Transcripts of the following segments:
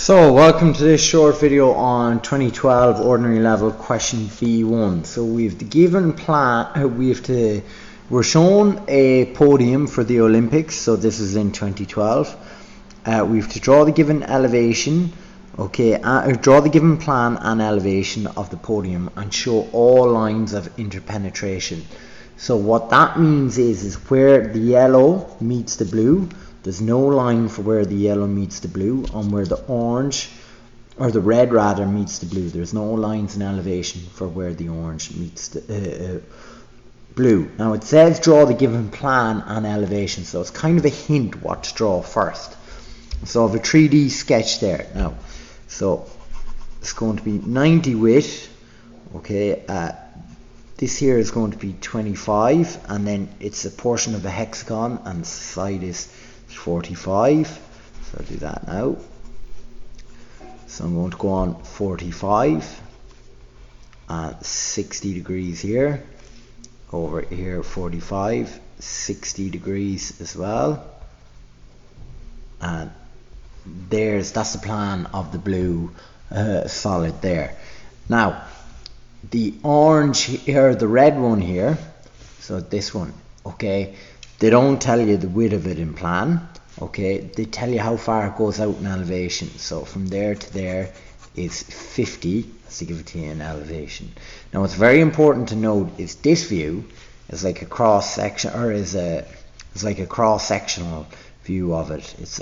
So welcome to this short video on 2012 ordinary level question B1. So we've the given plan, we're shown a podium for the Olympics, so this is in 2012. We have to draw the given elevation, draw the given plan and elevation of the podium and show all lines of interpenetration. So what that means is where the yellow meets the blue, there's no line for where the yellow meets the blue, and where the orange, or the red rather, meets the blue. There's no lines in elevation for where the orange meets the blue. Now it says draw the given plan and elevation, so it's kind of a hint what to draw first. So I have a 3D sketch there now. So it's going to be 90 width, this here is going to be 25, and then it's a portion of a hexagon and the side is 45. So I'll do that now. So I'm going to go on 45 and 60 degrees here, over here 45, 60 degrees as well, and that's the plan of the blue solid there. Now the orange here, the red one here, so this one, they don't tell you the width of it in plan, they tell you how far it goes out in elevation. So from there to there is 50, that's to give it to you in elevation. Now what's very important to note is this view is like a cross section, or is like a cross sectional view of it. It's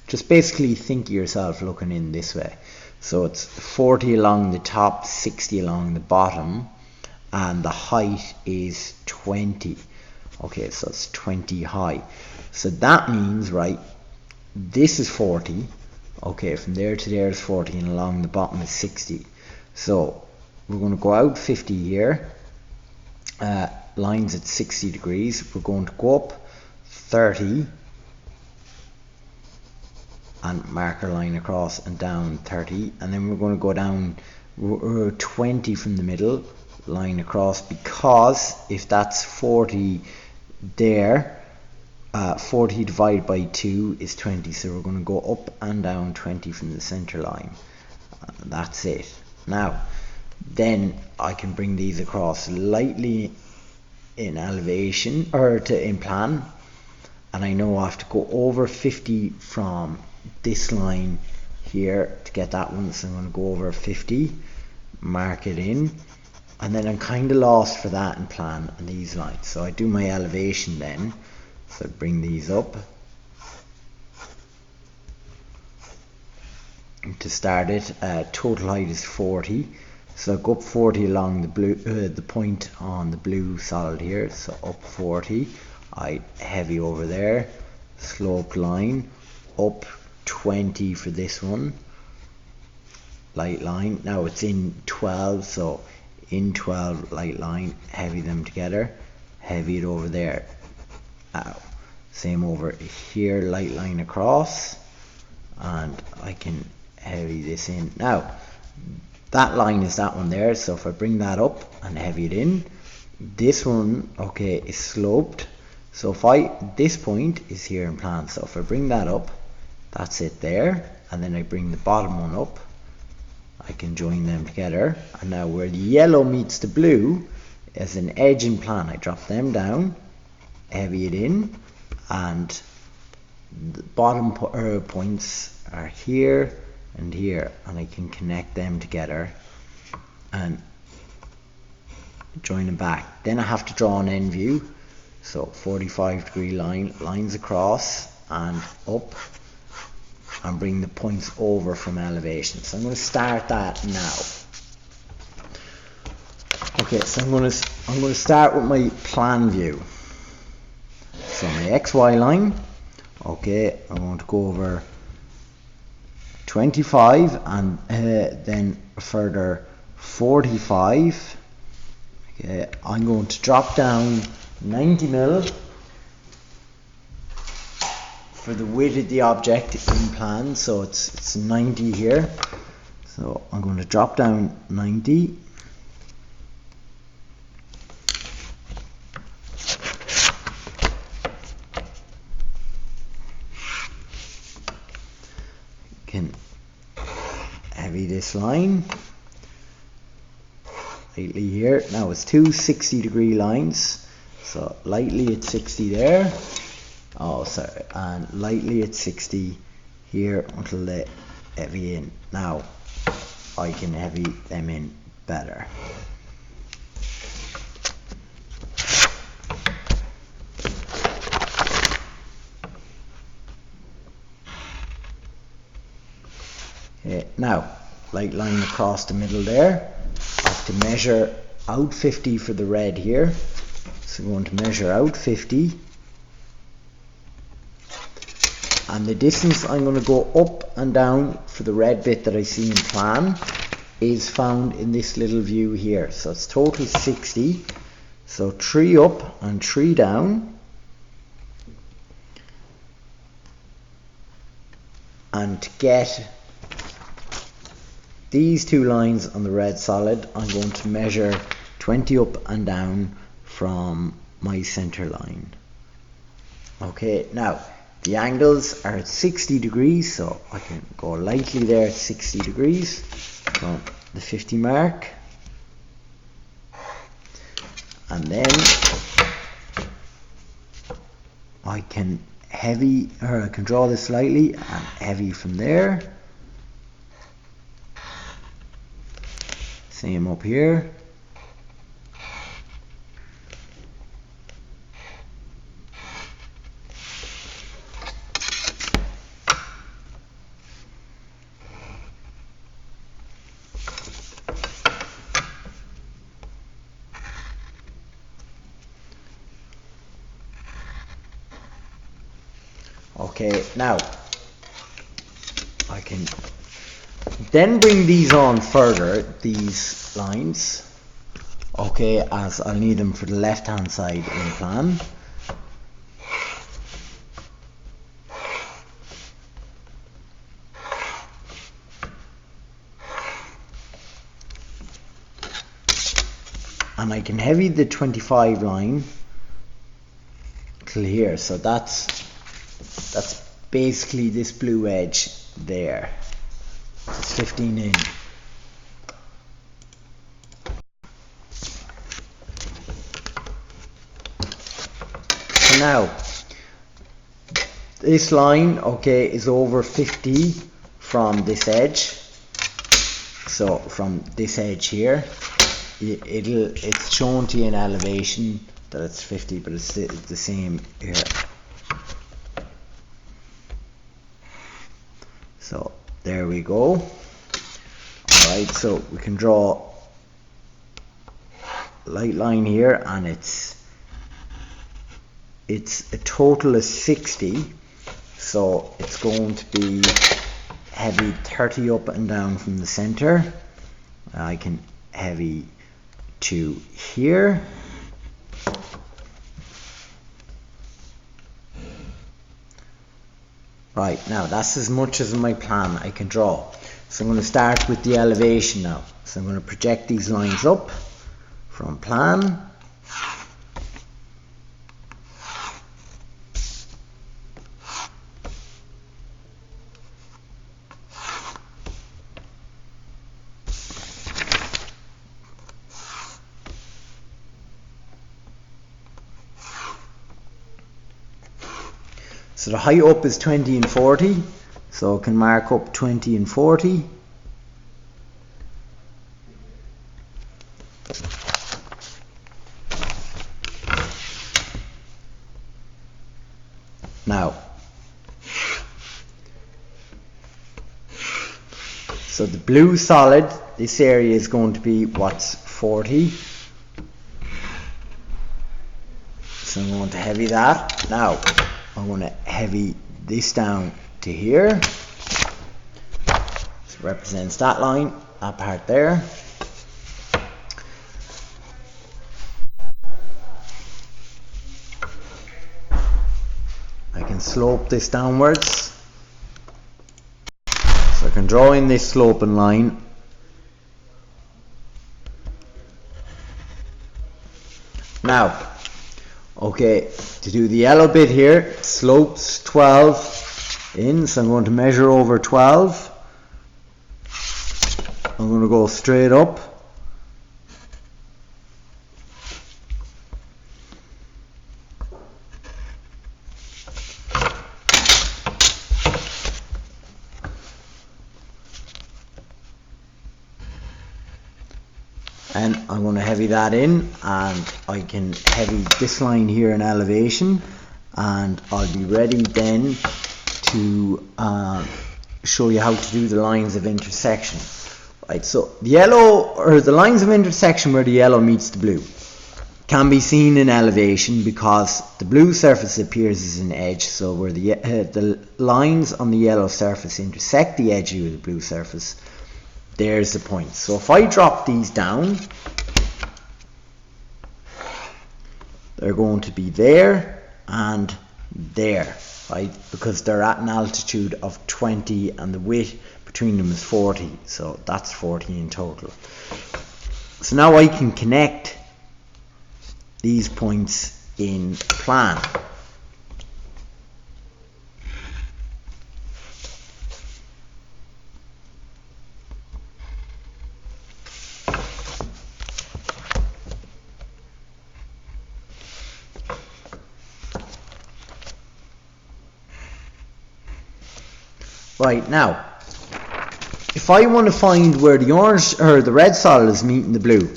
just basically think of yourself looking in this way. So it's 40 along the top, 60 along the bottom, and the height is 20. So it's 20 high. So that means, right, this is 40. From there to there is 40, and along the bottom is 60. So we're going to go out 50 here. Lines at 60 degrees. We're going to go up 30. And mark our line across and down 30, and then we're going to go down 20 from the middle, line across, because if that's 40 there, 40 divided by 2 is 20, so we're going to go up and down 20 from the center line. That's it. Now then I can bring these across lightly in elevation, or in plan, and I know I have to go over 50 from this line here to get that one, so I'm going to go over 50, mark it in, and then I'm kind of lost for that in plan and these lines. So I do my elevation then, so I bring these up. To start it, total height is 40, so I go up 40 along the blue, the point on the blue solid here, so up 40, I heavy over there, sloped line, up 20 for this one, light line. Now it's in 12, so in 12 light line, heavy them together, heavy it over there. Same over here, light line across, and I can heavy this in. Now that line is that one there, so if I bring that up and heavy it in, this one is sloped, so this point is here in plan, so if I bring that up, that's it there, and then I bring the bottom one up, I can join them together, and now where the yellow meets the blue is an edge in plan. I drop them down, heavy it in, and the bottom points are here and here, and I can connect them together and join them back. Then I have to draw an end view, so 45 degree lines across and up, and bring the points over from elevation. So I'm going to start that now. So I'm going to start with my plan view. So my XY line, I'm going to go over 25 and then a further 45. I'm going to drop down 90 mil for the width of the object in plan, so it's 90 here, so I'm going to drop down 90, can heavy this line lightly here. Now it's two 60-degree lines, so lightly at 60 there, oh sorry, and lightly at 60 here until they heavy in. Now I can heavy them in better. Okay, now light line across the middle there. I have to measure out 50 for the red here, so I'm going to measure out 50, and the distance I'm going to go up and down for the red bit that I see in plan is found in this little view here. So it's total 60, so 3 up and 3 down, and to get these two lines on the red solid, I'm going to measure 20 up and down from my center line. Okay, now the angles are at 60 degrees, so I can go lightly there at 60 degrees from the 50 mark, and then I can I can draw this slightly and heavy from there. Same up here. Okay, now I can then bring these on further, these lines, okay, as I'll need them for the left hand side in plan. And I can heavy the 25 line till here, so that's basically this blue edge there. It's 15 in. So now this line, okay, is over 50 from this edge. So from this edge here, it's shown to you in elevation that it's 50, but it's the same here. So there we go. Alright, so we can draw a light line here, and it's a total of 60, so it's going to be heavy 30 up and down from the center. I can heavy to here. Right, now that's as much as my plan I can draw. So I'm going to start with the elevation now. So I'm going to project these lines up from plan. So the height up is 20 and 40, so I can mark up 20 and 40. Now, so the blue solid, this area is going to be what's 40. So I'm going to heavy that. Now, I'm going to heavy this down to here. So represents that line, that part there. I can slope this downwards. So I can draw in this sloping line. Now, okay, to do the yellow bit here, slopes 12 in, so I'm going to measure over 12. I'm going to go straight up. And I'm going to heavy that in, and I can heavy this line here in elevation, and I'll be ready then to show you how to do the lines of intersection. Right, so the yellow, or the lines of intersection where the yellow meets the blue, can be seen in elevation because the blue surface appears as an edge. So where the lines on the yellow surface intersect the edge of the blue surface, there's the point. So if I drop these down, they're going to be there and there, right? Because they're at an altitude of 20 and the width between them is 40. So that's 40 in total. So now I can connect these points in plan. Right, now, if I want to find where the orange or the red solid is meeting the blue,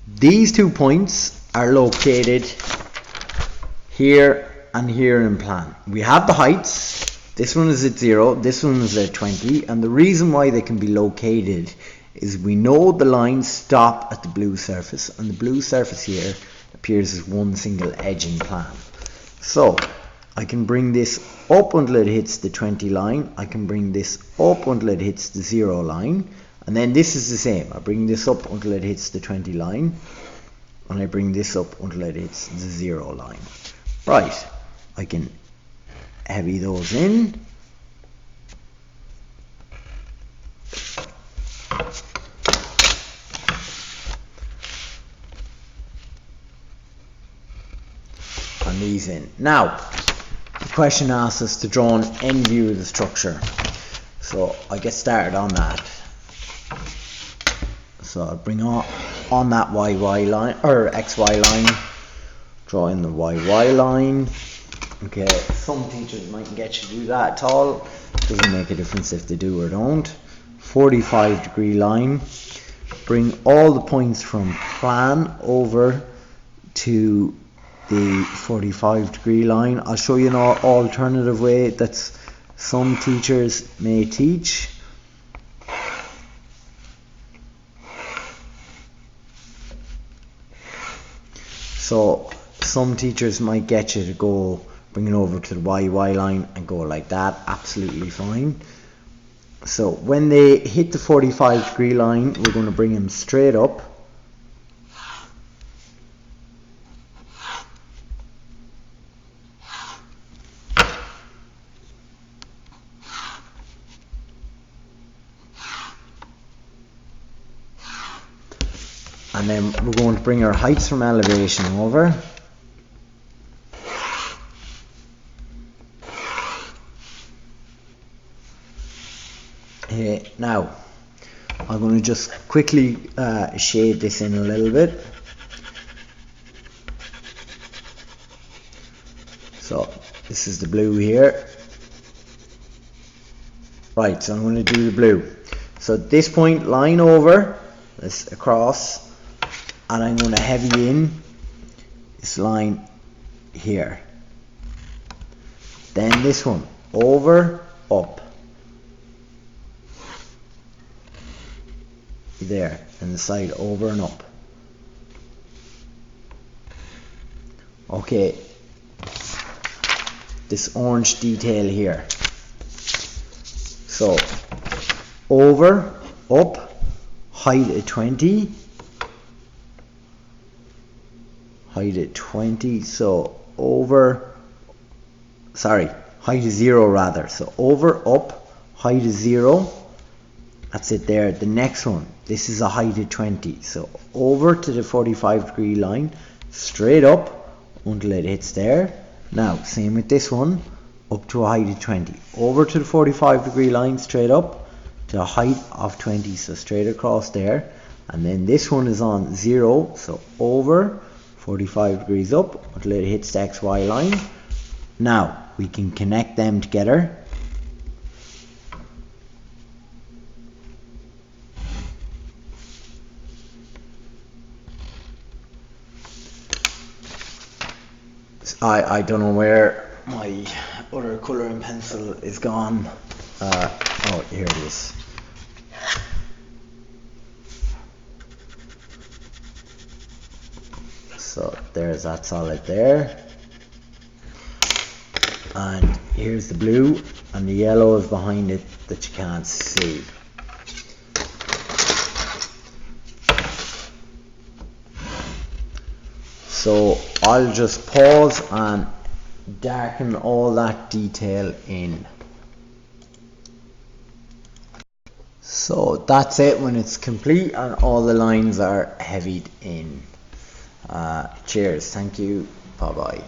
these 2 points are located here and here in plan. We have the heights. This one is at 0, this one is at 20, and the reason why they can be located is we know the lines stop at the blue surface, and the blue surface here appears as one single edge in plan. So I can bring this up until it hits the 20 line, I can bring this up until it hits the 0 line, and then this is the same. I bring this up until it hits the 20 line, and I bring this up until it hits the 0 line. Right, I can heavy those in. And these in. Now, the question asks us to draw an end view of the structure. So I get started on that. So I'll bring on that YY line, or XY line, draw in the YY line. Okay, some teachers mightn't get you to do that at all. Doesn't make a difference if they do or don't. 45-degree line. Bring all the points from plan over to the 45-degree line. I'll show you an alternative way that some teachers may teach. So some teachers might get you to go bring it over to the YY line and go like that, absolutely fine. So when they hit the 45-degree line, we're going to bring them straight up. And then we're going to bring our heights from elevation over. Now, I'm going to just quickly shade this in a little bit. So, this is the blue here. Right, so I'm going to do the blue. So at this point, line over, this across, and I'm going to heavy in this line here. Then this one, over, up. There, and the side over and up. Okay, this orange detail here. So, over, up, height at 20. Height at 20, so over, sorry, height is 0 rather. So over, up, height is 0. That's it there. The next one, this is a height of 20. So over to the 45-degree line, straight up until it hits there. Now, same with this one, up to a height of 20. Over to the 45-degree line, straight up to a height of 20, so straight across there. And then this one is on 0, so over 45 degrees up until it hits the XY line. Now we can connect them together. I don't know where my other colouring pencil is gone. Oh, here it is. So there's that solid there. And here's the blue, and the yellow is behind it that you can't see. So I'll just pause and darken all that detail in. So that's it when it's complete and all the lines are heavied in. Cheers, thank you, bye bye.